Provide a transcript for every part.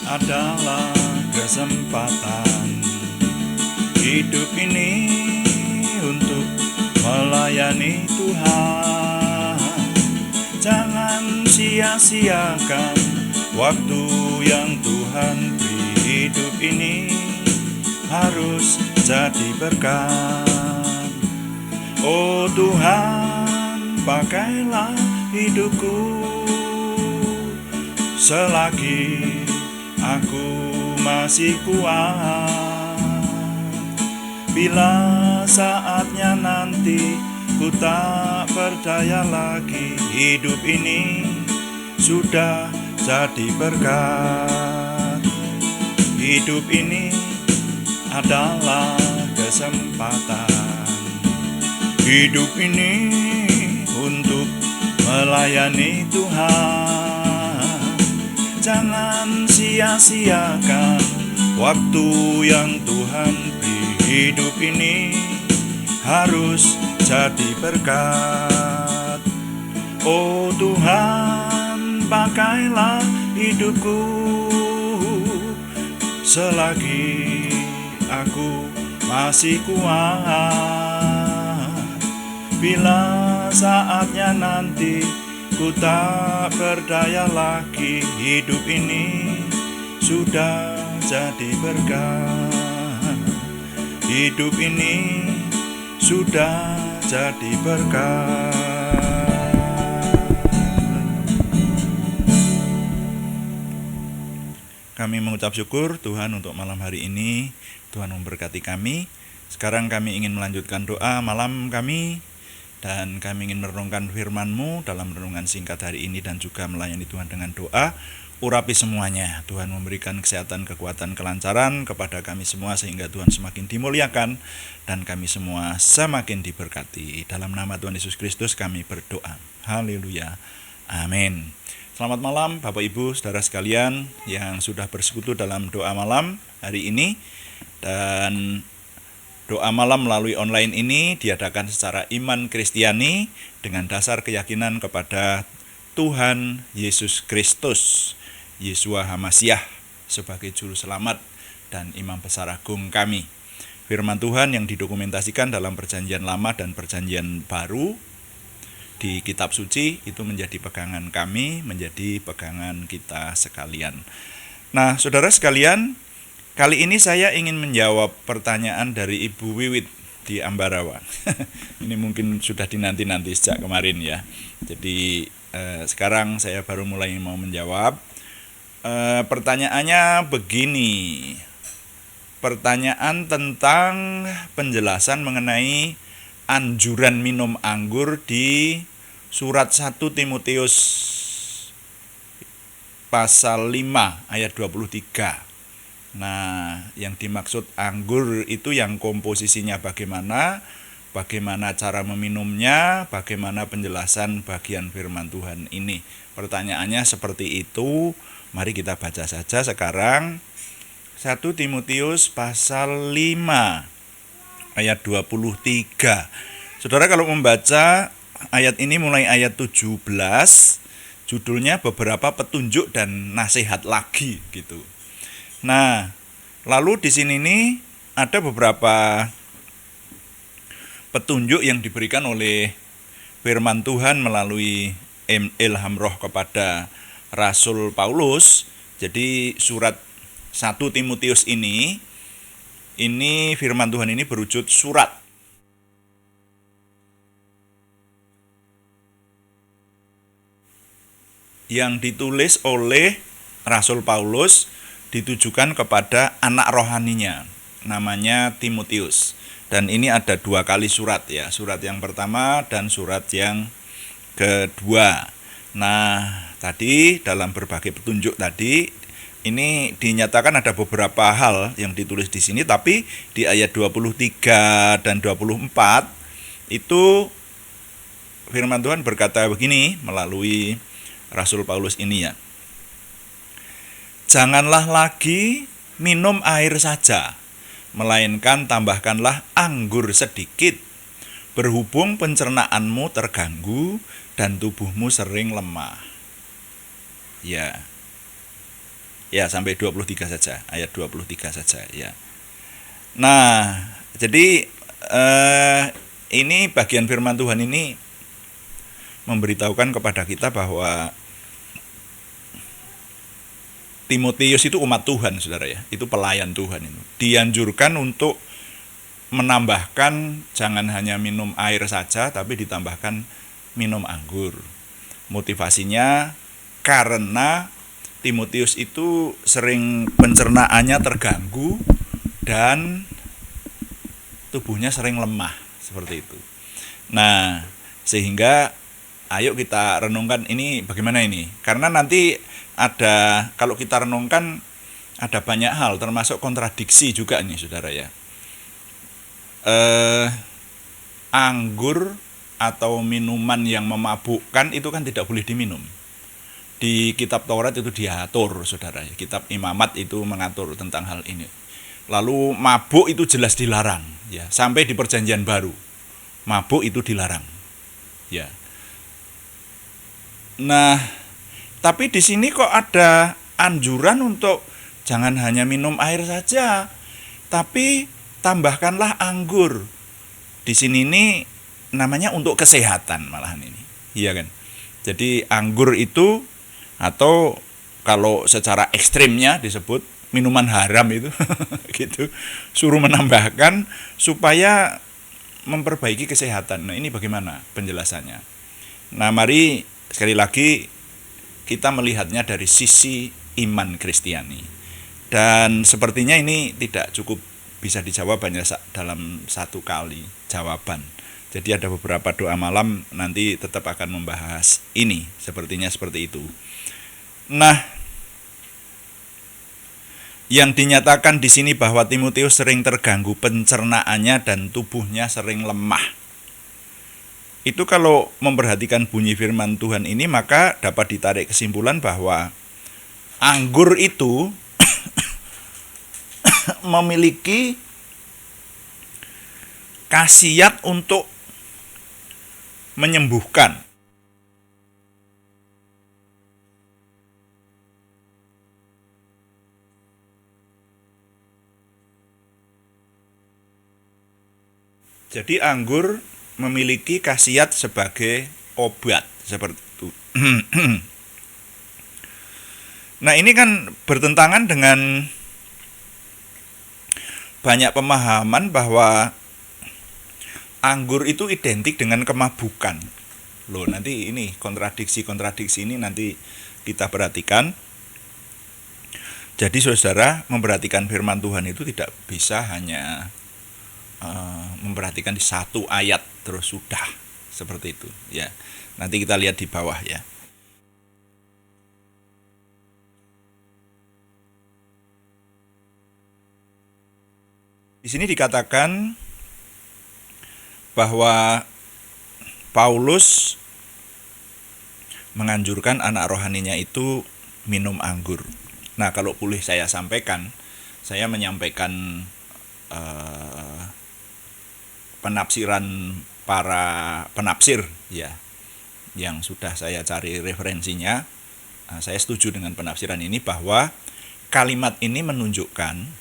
adalah kesempatan hidup ini untuk melayani Tuhan. Jangan sia-siakan waktu yang Tuhan beri. Hidup ini harus jadi berkat. Oh Tuhan, pakailah hidupku selagi aku masih kuat. Bila saatnya nanti ku tak berdaya lagi, hidup ini sudah jadi berkat. Hidup ini adalah kesempatan. Hidup ini untuk melayani Tuhan. Jangan sia-siakan waktu yang Tuhan beri. Hidup ini harus jadi berkat. Oh Tuhan, pakailah hidupku selagi aku masih kuat. Bila saatnya nanti ku tak berdaya lagi, hidup ini sudah jadi berkat. Hidup ini sudah jadi berkat. Kami mengucap syukur Tuhan untuk malam hari ini. Tuhan memberkati kami. Sekarang kami ingin melanjutkan doa malam kami, dan kami ingin merenungkan firman-Mu dalam renungan singkat hari ini, dan juga melayani Tuhan dengan doa. Urapi semuanya. Tuhan memberikan kesehatan, kekuatan, kelancaran kepada kami semua, sehingga Tuhan semakin dimuliakan dan kami semua semakin diberkati. Dalam nama Tuhan Yesus Kristus kami berdoa. Haleluya. Amin. Selamat malam Bapak Ibu Saudara sekalian yang sudah bersekutu dalam doa malam hari ini. Dan doa malam melalui online ini diadakan secara iman Kristiani dengan dasar keyakinan kepada Tuhan Yesus Kristus, Yeshua HaMasyiah sebagai juru selamat dan imam besar agung kami. Firman Tuhan yang didokumentasikan dalam Perjanjian Lama dan Perjanjian Baru di kitab suci itu menjadi pegangan kami, menjadi pegangan kita sekalian. Nah, saudara sekalian, kali ini saya ingin menjawab pertanyaan dari Ibu Wiwit di Ambarawa. Ini mungkin sudah dinanti-nanti sejak kemarin ya. Jadi sekarang saya baru mulai mau menjawab. Pertanyaannya begini. Pertanyaan tentang penjelasan mengenai anjuran minum anggur di surat 1 Timotius pasal 5 ayat 23. Nah, yang dimaksud anggur itu yang komposisinya bagaimana cara meminumnya, bagaimana penjelasan bagian firman Tuhan ini. Pertanyaannya seperti itu. Mari kita baca saja sekarang 1 Timotius pasal 5 ayat 23. Saudara kalau membaca ayat ini mulai ayat 17, judulnya beberapa petunjuk dan nasihat lagi gitu. Nah, lalu di sini nih ada beberapa petunjuk yang diberikan oleh firman Tuhan melalui ilham roh kepada Rasul Paulus. Jadi surat 1 Timotius ini firman Tuhan ini berwujud surat. Yang ditulis oleh Rasul Paulus ditujukan kepada anak rohaninya, namanya Timotius. Dan ini ada 2 kali surat ya, surat yang pertama dan surat yang kedua. Nah, tadi dalam berbagai petunjuk tadi ini dinyatakan ada beberapa hal yang ditulis di sini, tapi di ayat 23 dan 24 itu firman Tuhan berkata begini melalui Rasul Paulus ini ya. Janganlah lagi minum air saja, melainkan tambahkanlah anggur sedikit, berhubung pencernaanmu terganggu dan tubuhmu sering lemah. Ya. Ya, sampai 23 saja, ayat 23 saja ya. Nah, jadi ini bagian firman Tuhan ini memberitahukan kepada kita bahwa Timotius itu umat Tuhan, saudara ya. Itu pelayan Tuhan itu. Dianjurkan untuk menambahkan jangan hanya minum air saja, tapi ditambahkan minum anggur. Motivasinya karena Timotius itu sering pencernaannya terganggu dan tubuhnya sering lemah, seperti itu. Nah, sehingga ayo kita renungkan ini bagaimana ini. Karena nanti ada, kalau kita renungkan ada banyak hal, termasuk kontradiksi juga nih saudara ya. Anggur atau minuman yang memabukkan itu kan tidak boleh diminum. Di kitab Taurat itu diatur saudara ya. Kitab Imamat itu mengatur tentang hal ini. Lalu mabuk itu jelas dilarang ya, sampai di Perjanjian Baru. Mabuk itu dilarang. Ya. Nah, tapi di sini kok ada anjuran untuk jangan hanya minum air saja, tapi tambahkanlah anggur. Di sini ini namanya untuk kesehatan malahan ini. Iya kan? Jadi anggur itu, atau kalau secara ekstrimnya disebut minuman haram itu gitu, suruh menambahkan supaya memperbaiki kesehatan. Nah, ini bagaimana penjelasannya? Nah, mari sekali lagi kita melihatnya dari sisi iman Kristiani. Dan sepertinya ini tidak cukup bisa dijawab hanya dalam satu kali jawaban. Jadi ada beberapa doa malam nanti tetap akan membahas ini, sepertinya seperti itu. Nah, yang dinyatakan di sini bahwa Timotius sering terganggu pencernaannya dan tubuhnya sering lemah. Itu kalau memperhatikan bunyi firman Tuhan ini, maka dapat ditarik kesimpulan bahwa anggur itu memiliki khasiat untuk menyembuhkan. Jadi anggur memiliki khasiat sebagai obat, seperti itu. Nah, ini kan bertentangan dengan banyak pemahaman bahwa anggur itu identik dengan kemabukan. Loh, nanti ini kontradiksi-kontradiksi ini nanti kita perhatikan. Jadi saudara memperhatikan firman Tuhan itu tidak bisa hanya memperhatikan di satu ayat terus sudah seperti itu ya. Nanti kita lihat di bawah ya. Di sini dikatakan bahwa Paulus menganjurkan anak rohaninya itu minum anggur. Nah, kalau boleh saya sampaikan, saya menyampaikan penafsiran para penafsir ya, yang sudah saya cari referensinya. Saya setuju dengan penafsiran ini bahwa kalimat ini menunjukkan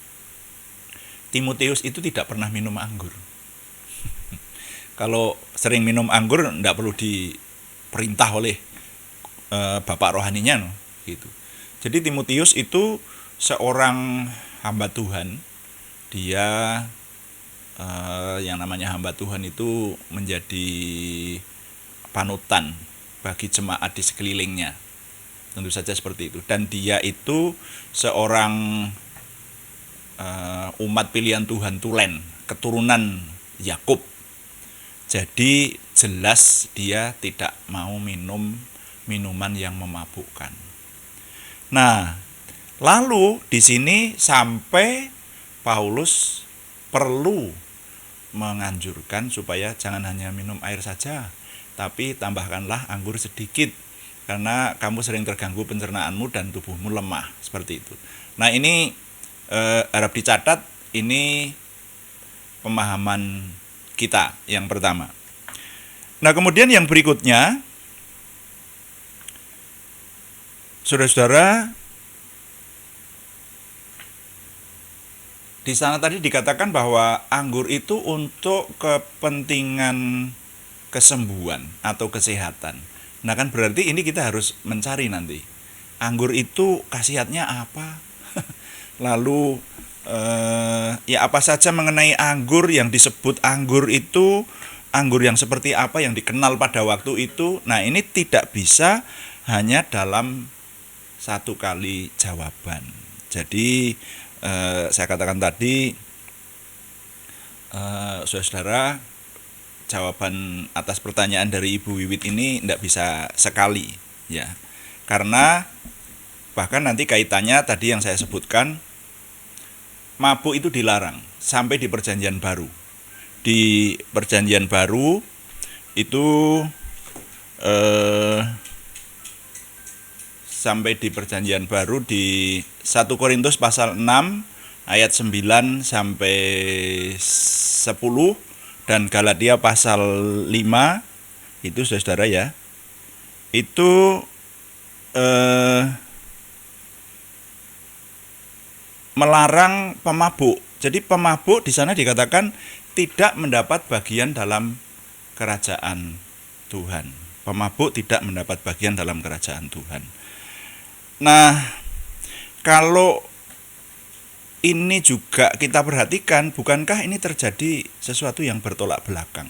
Timotius itu tidak pernah minum anggur. Kalau sering minum anggur tidak perlu diperintah oleh bapak rohaninya gitu. Jadi Timotius itu seorang hamba Tuhan. Dia yang namanya hamba Tuhan itu menjadi panutan bagi jemaat di sekelilingnya. Tentu saja seperti itu. Dan dia itu seorang umat pilihan Tuhan tulen, keturunan Yakub. Jadi jelas dia tidak mau minum minuman yang memabukkan. Nah, lalu di sini sampai Paulus perlu menganjurkan supaya jangan hanya minum air saja, tapi tambahkanlah anggur sedikit, karena kamu sering terganggu pencernaanmu dan tubuhmu lemah, seperti itu. Nah, ini harap dicatat, ini pemahaman kita yang pertama. Nah, kemudian yang berikutnya, saudara-saudara, Di sana tadi dikatakan bahwa anggur itu untuk kepentingan kesembuhan atau kesehatan. Nah kan berarti ini kita harus mencari nanti. Anggur itu khasiatnya apa? Lalu ya apa saja mengenai anggur yang disebut anggur itu, anggur yang seperti apa yang dikenal pada waktu itu. Nah ini tidak bisa hanya dalam satu kali jawaban. Jadi saya katakan tadi, saudara, jawaban atas pertanyaan dari Ibu Wiwit ini tidak bisa sekali, ya, karena bahkan nanti kaitannya tadi yang saya sebutkan, mabuk itu dilarang sampai di Perjanjian Baru. Di Perjanjian Baru itu sampai di Perjanjian Baru di 1 Korintus pasal 6 ayat 9 sampai 10 dan Galatia pasal 5 itu saudara ya. Itu melarang pemabuk. Jadi pemabuk di sana dikatakan tidak mendapat bagian dalam kerajaan Tuhan. Pemabuk tidak mendapat bagian dalam kerajaan Tuhan. Nah, kalau ini juga kita perhatikan, bukankah ini terjadi sesuatu yang bertolak belakang?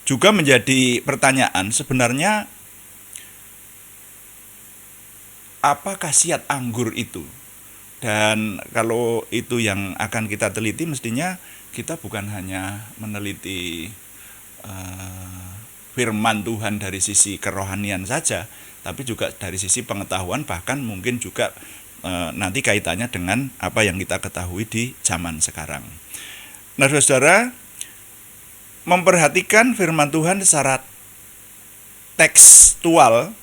Juga menjadi pertanyaan, sebenarnya apa khasiat anggur itu? Dan kalau itu yang akan kita teliti, mestinya kita bukan hanya meneliti firman Tuhan dari sisi kerohanian saja, tapi juga dari sisi pengetahuan, bahkan mungkin juga nanti kaitannya dengan apa yang kita ketahui di zaman sekarang. Nah, saudara, memperhatikan firman Tuhan secara tekstual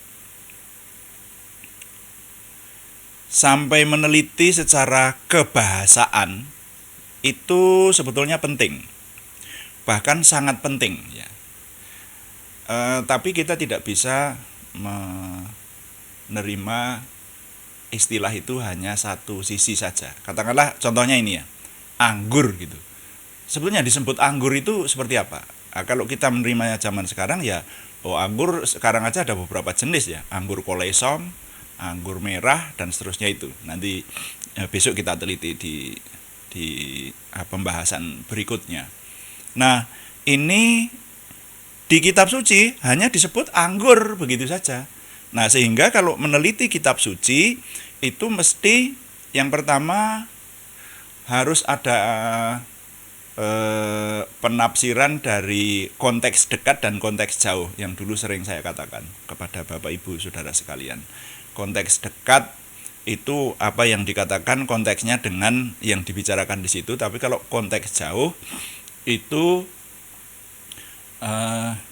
sampai meneliti secara kebahasaan itu sebetulnya penting, bahkan sangat penting, ya. Tapi kita tidak bisa menerima istilah itu hanya satu sisi saja. Katakanlah contohnya ini ya, anggur gitu. Sebetulnya disebut anggur itu seperti apa? Nah, kalau kita menerimanya zaman sekarang ya, anggur sekarang aja ada beberapa jenis ya, anggur kolesom, anggur merah dan seterusnya itu. Nanti besok kita teliti di pembahasan berikutnya. Nah, ini di kitab suci hanya disebut anggur begitu saja. Nah, sehingga kalau meneliti kitab suci itu mesti yang pertama harus ada penafsiran dari konteks dekat dan konteks jauh yang dulu sering saya katakan kepada Bapak Ibu Saudara sekalian. Konteks dekat itu apa yang dikatakan konteksnya dengan yang dibicarakan di situ, tapi kalau konteks jauh itu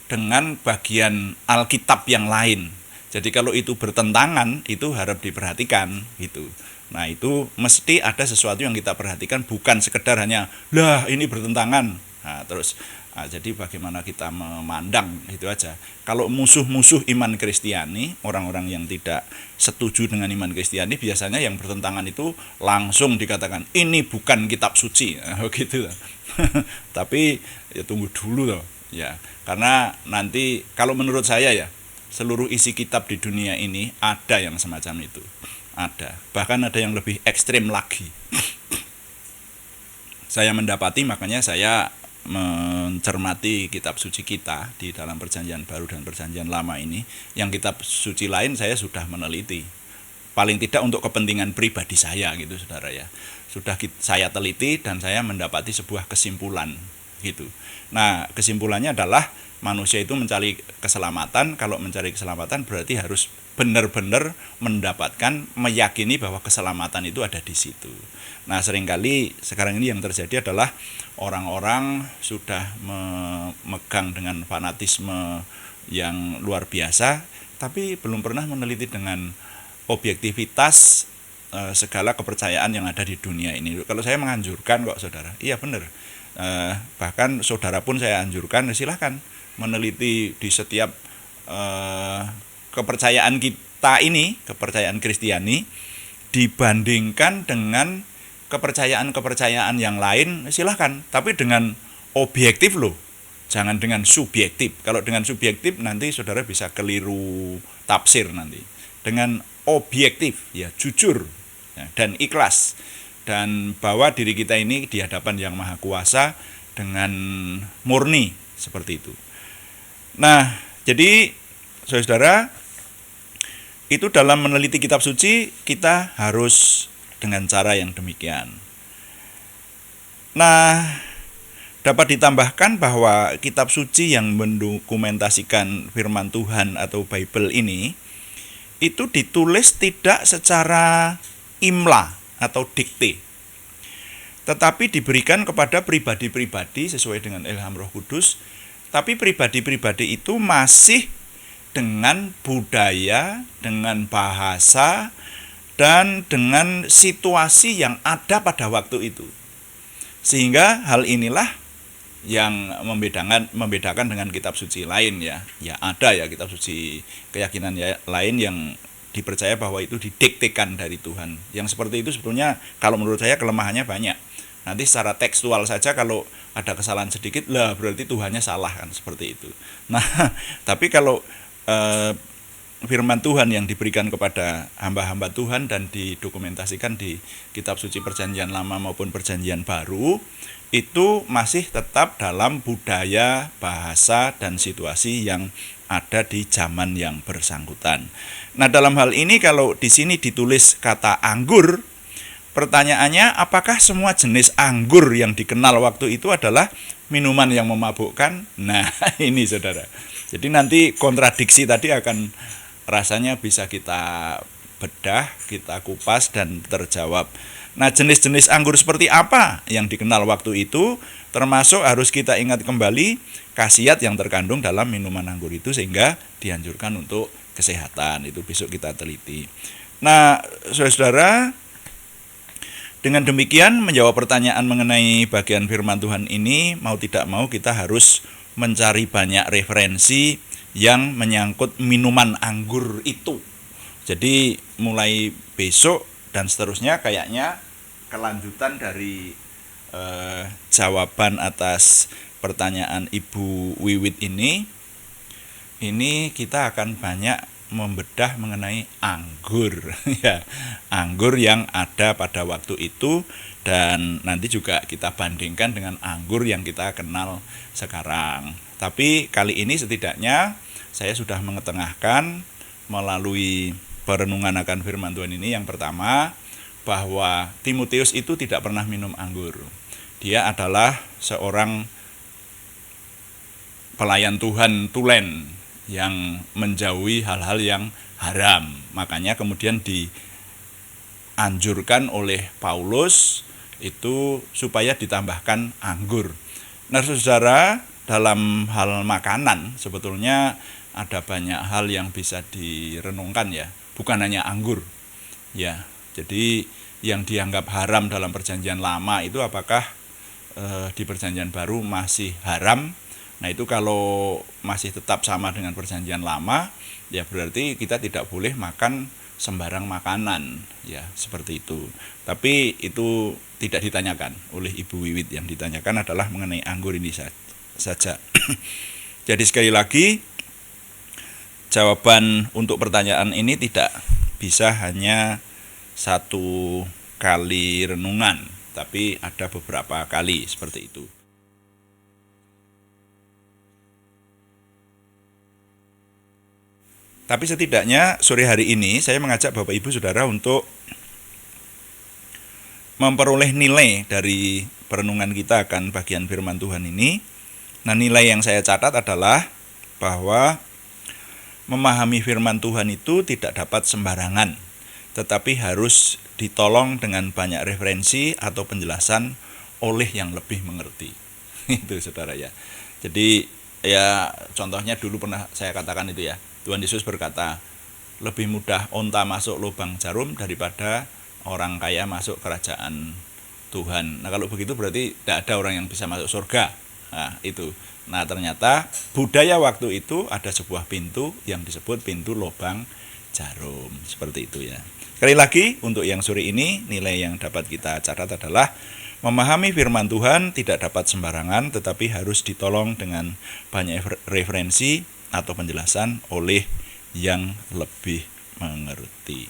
dengan bagian Alkitab yang lain. Jadi kalau itu bertentangan itu harap diperhatikan gitu. Nah, itu mesti ada sesuatu yang kita perhatikan, bukan sekedar hanya lah ini bertentangan. Nah, terus jadi bagaimana kita memandang itu aja. Kalau musuh-musuh iman Kristiani, orang-orang yang tidak setuju dengan iman Kristiani, biasanya yang bertentangan itu langsung dikatakan ini bukan kitab suci, gitu. Tapi ya tunggu dulu loh, ya. Karena nanti kalau menurut saya ya, seluruh isi kitab di dunia ini ada yang semacam itu. Ada, bahkan ada yang lebih ekstrim lagi. Saya mendapati, makanya saya mencermati kitab suci kita di dalam Perjanjian Baru dan Perjanjian Lama ini. Yang kitab suci lain saya sudah meneliti, paling tidak untuk kepentingan pribadi saya gitu, saudara ya. Sudah saya teliti dan saya mendapati sebuah kesimpulan gitu. Nah, kesimpulannya adalah manusia itu mencari keselamatan. Kalau mencari keselamatan berarti harus benar-benar mendapatkan, meyakini bahwa keselamatan itu ada di situ. Nah, seringkali sekarang ini yang terjadi adalah orang-orang sudah memegang dengan fanatisme yang luar biasa, tapi belum pernah meneliti dengan objektivitas segala kepercayaan yang ada di dunia ini. Kalau saya menganjurkan kok, saudara, iya benar. Bahkan saudara pun saya anjurkan, silahkan meneliti di setiap kepercayaan kita ini, kepercayaan Kristiani, dibandingkan dengan kepercayaan-kepercayaan yang lain silahkan, tapi dengan objektif loh, jangan dengan subjektif. Kalau dengan subjektif nanti saudara bisa keliru tafsir nanti. Dengan objektif, ya jujur ya, dan ikhlas, dan bawa diri kita ini di hadapan Yang Maha Kuasa dengan murni seperti itu. Nah, jadi saudara, itu dalam meneliti kitab suci kita harus dengan cara yang demikian. Nah, dapat ditambahkan bahwa kitab suci yang mendokumentasikan firman Tuhan atau Bible ini itu ditulis tidak secara imla atau dikte, tetapi diberikan kepada pribadi-pribadi sesuai dengan ilham Roh Kudus. Tapi pribadi-pribadi itu masih dengan budaya, dengan bahasa, dan dengan situasi yang ada pada waktu itu. Sehingga hal inilah yang membedakan dengan kitab suci lain ya. Ya ada ya kitab suci keyakinan lain yang dipercaya bahwa itu didiktekan dari Tuhan. Yang seperti itu sebetulnya kalau menurut saya kelemahannya banyak. Nanti secara tekstual saja kalau ada kesalahan sedikit lah berarti Tuhannya salah kan, seperti itu. Nah, tapi kalau firman Tuhan yang diberikan kepada hamba-hamba Tuhan dan didokumentasikan di kitab suci Perjanjian Lama maupun Perjanjian Baru, itu masih tetap dalam budaya, bahasa, dan situasi yang ada di zaman yang bersangkutan. Nah, dalam hal ini kalau di sini ditulis kata anggur, pertanyaannya apakah semua jenis anggur yang dikenal waktu itu adalah minuman yang memabukkan? Nah, ini saudara. Jadi nanti kontradiksi tadi akan rasanya bisa kita bedah, kita kupas dan terjawab. Nah, jenis-jenis anggur seperti apa yang dikenal waktu itu, termasuk harus kita ingat kembali khasiat yang terkandung dalam minuman anggur itu sehingga dianjurkan untuk kesehatan. Itu besok kita teliti. Nah, saudara, dengan demikian menjawab pertanyaan mengenai bagian firman Tuhan ini, mau tidak mau kita harus mencari banyak referensi yang menyangkut minuman anggur itu. Jadi mulai besok dan seterusnya kayaknya kelanjutan dari jawaban atas pertanyaan Ibu Wiwit ini kita akan banyak membedah mengenai anggur ya, anggur yang ada pada waktu itu, dan nanti juga kita bandingkan dengan anggur yang kita kenal sekarang. Tapi kali ini setidaknya saya sudah mengetengahkan melalui perenungan akan firman Tuhan ini. Yang pertama, bahwa Timotius itu tidak pernah minum anggur. Dia adalah seorang pelayan Tuhan tulen yang menjauhi hal-hal yang haram. Makanya kemudian dianjurkan oleh Paulus itu supaya ditambahkan anggur. Nah, saudara, dalam hal makanan sebetulnya ada banyak hal yang bisa direnungkan ya, bukan hanya anggur. Ya, jadi yang dianggap haram dalam Perjanjian Lama itu apakah di Perjanjian Baru masih haram? Nah, itu kalau masih tetap sama dengan Perjanjian Lama, ya berarti kita tidak boleh makan sembarang makanan, ya seperti itu. Tapi itu tidak ditanyakan oleh Ibu Wiwit, yang ditanyakan adalah mengenai anggur ini saja. Jadi sekali lagi, jawaban untuk pertanyaan ini tidak bisa hanya satu kali renungan, tapi ada beberapa kali seperti itu. Tapi setidaknya sore hari ini saya mengajak Bapak Ibu Saudara untuk memperoleh nilai dari perenungan kita akan bagian firman Tuhan ini. Nah, nilai yang saya catat adalah bahwa memahami firman Tuhan itu tidak dapat sembarangan, tetapi harus ditolong dengan banyak referensi atau penjelasan oleh yang lebih mengerti. Itu saudara ya. Jadi ya contohnya dulu pernah saya katakan itu ya. Tuhan Yesus berkata, lebih mudah onta masuk lubang jarum daripada orang kaya masuk kerajaan Tuhan. Nah, kalau begitu berarti tidak ada orang yang bisa masuk surga. Nah, itu. Nah, ternyata budaya waktu itu ada sebuah pintu yang disebut pintu lubang jarum. Seperti itu ya. Sekali lagi, untuk yang sore ini, nilai yang dapat kita catat adalah memahami firman Tuhan tidak dapat sembarangan, tetapi harus ditolong dengan banyak referensi atau penjelasan oleh yang lebih mengerti.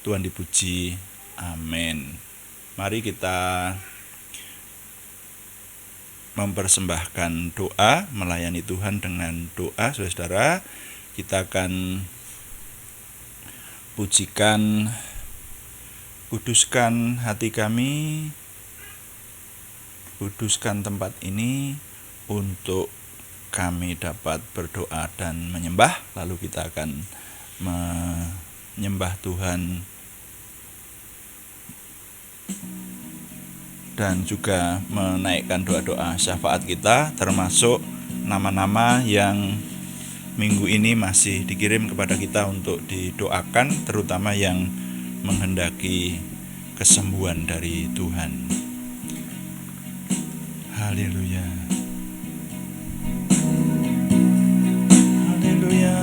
Tuhan dipuji. Amin. Mari kita mempersembahkan doa, melayani Tuhan dengan doa, saudara. Kita akan pujikan, kuduskan hati kami, kuduskan tempat ini untuk kami dapat berdoa dan menyembah. Lalu kita akan menyembah Tuhan dan juga menaikkan doa-doa syafaat kita, termasuk nama-nama yang minggu ini masih dikirim kepada kita untuk didoakan, terutama yang menghendaki kesembuhan dari Tuhan. Haleluya. Haleluya.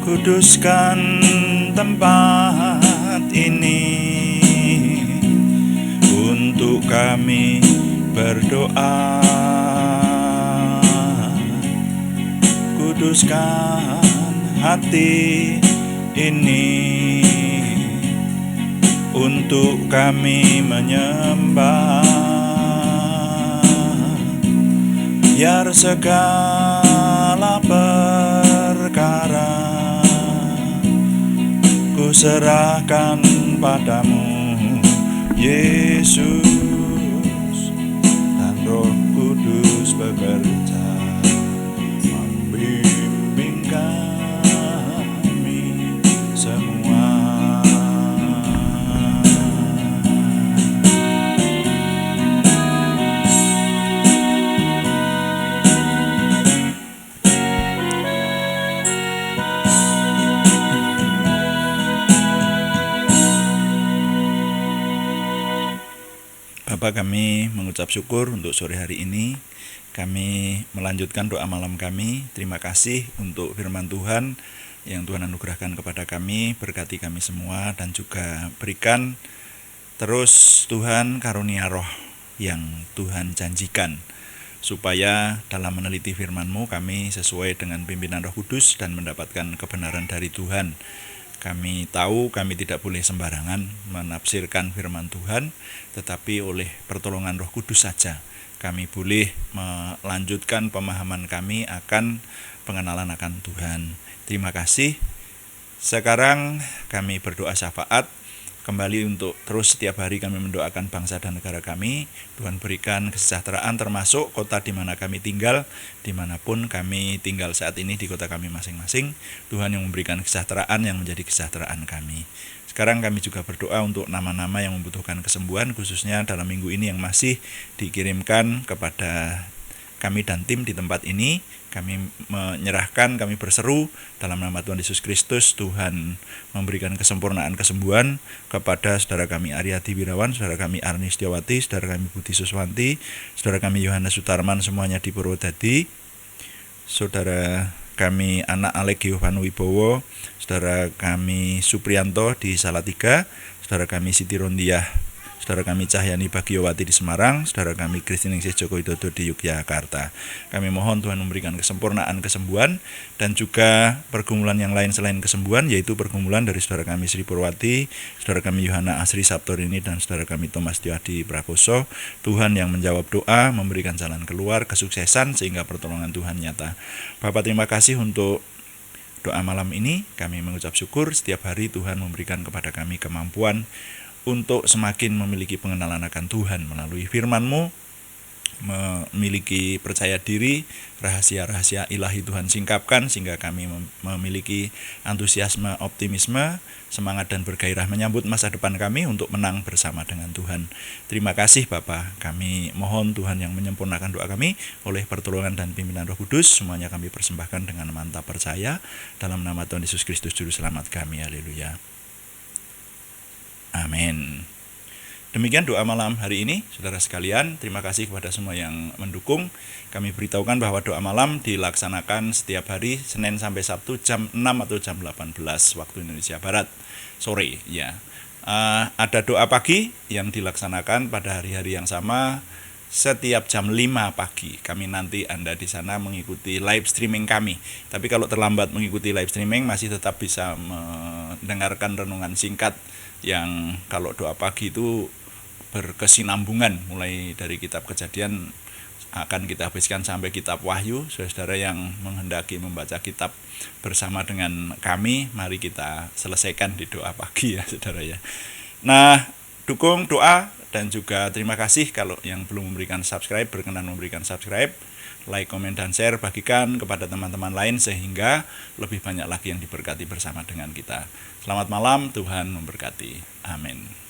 Kuduskan tempat ini untuk kami berdoa. Kuduskan hati ini untuk kami menyembah. Biar segala perkara ku serahkan padamu, Yesus, dan Roh Kudus bekerja membimbing kami semua. Bapa, kami mengucap syukur untuk sore hari ini. Kami melanjutkan doa malam kami. Terima kasih untuk firman Tuhan yang Tuhan anugerahkan kepada kami. Berkati kami semua dan juga berikan terus Tuhan karunia roh yang Tuhan janjikan, supaya dalam meneliti firman-Mu kami sesuai dengan pimpinan Roh Kudus dan mendapatkan kebenaran dari Tuhan. Kami tahu kami tidak boleh sembarangan menafsirkan firman Tuhan, tetapi oleh pertolongan Roh Kudus saja kami boleh melanjutkan pemahaman kami akan pengenalan akan Tuhan. Terima kasih. Sekarang kami berdoa syafaat kembali untuk terus setiap hari kami mendoakan bangsa dan negara kami. Tuhan berikan kesejahteraan termasuk kota di mana kami tinggal, dimanapun kami tinggal saat ini di kota kami masing-masing. Tuhan yang memberikan kesejahteraan yang menjadi kesejahteraan kami. Sekarang kami juga berdoa untuk nama-nama yang membutuhkan kesembuhan, khususnya dalam minggu ini yang masih dikirimkan kepada kami dan tim di tempat ini. Kami menyerahkan, kami berseru dalam nama Tuhan Yesus Kristus, Tuhan memberikan kesempurnaan kesembuhan kepada saudara kami Aryadi Wirawan, saudara kami Arni Setiawati, saudara kami Budi Suswanti, saudara kami Yohanes Sutarman semuanya di Purwodadi, saudara kami anak Alek Giovanni Wibowo, saudara kami Supriyanto di Salatiga, saudara kami Siti Rondiah, saudara kami Cahyani Bagiowati di Semarang, saudara kami Kristiningsih Joko Widodo di Yogyakarta. Kami mohon Tuhan memberikan kesempurnaan kesembuhan dan juga pergumulan yang lain selain kesembuhan, yaitu pergumulan dari saudara kami Sri Purwati, saudara kami Yohana Asri Sabtorini, dan saudara kami Thomas Tiwadi Prakoso. Tuhan yang menjawab doa, memberikan jalan keluar, kesuksesan, sehingga pertolongan Tuhan nyata. Bapak, terima kasih untuk doa malam ini. Kami mengucap syukur setiap hari Tuhan memberikan kepada kami kemampuan untuk semakin memiliki pengenalan akan Tuhan melalui firman-Mu, memiliki percaya diri, rahasia-rahasia ilahi Tuhan singkapkan, sehingga kami memiliki antusiasme, optimisme, semangat dan bergairah menyambut masa depan kami untuk menang bersama dengan Tuhan. Terima kasih Bapa. Kami mohon Tuhan yang menyempurnakan doa kami oleh pertolongan dan pimpinan Roh Kudus. Semuanya kami persembahkan dengan mantap percaya dalam nama Tuhan Yesus Kristus Juru Selamat kami. Haleluya. Amin. Demikian doa malam hari ini, saudara sekalian. Terima kasih kepada semua yang mendukung. Kami beritahukan bahwa doa malam dilaksanakan setiap hari Senin sampai Sabtu jam 6 atau jam 18 waktu Indonesia Barat sore. Ya, ada doa pagi yang dilaksanakan pada hari-hari yang sama setiap jam 5 pagi. Kami nanti Anda di sana mengikuti live streaming kami. Tapi kalau terlambat mengikuti live streaming masih tetap bisa mendengarkan renungan singkat yang kalau doa pagi itu berkesinambungan mulai dari kitab Kejadian akan kita habiskan sampai kitab Wahyu. Saudara yang menghendaki membaca kitab bersama dengan kami, mari kita selesaikan di doa pagi ya saudara ya. Nah, dukung doa dan juga terima kasih kalau yang belum memberikan subscribe, berkenan memberikan subscribe, like, komen, dan share, bagikan kepada teman-teman lain sehingga lebih banyak lagi yang diberkati bersama dengan kita. Selamat malam, Tuhan memberkati. Amin.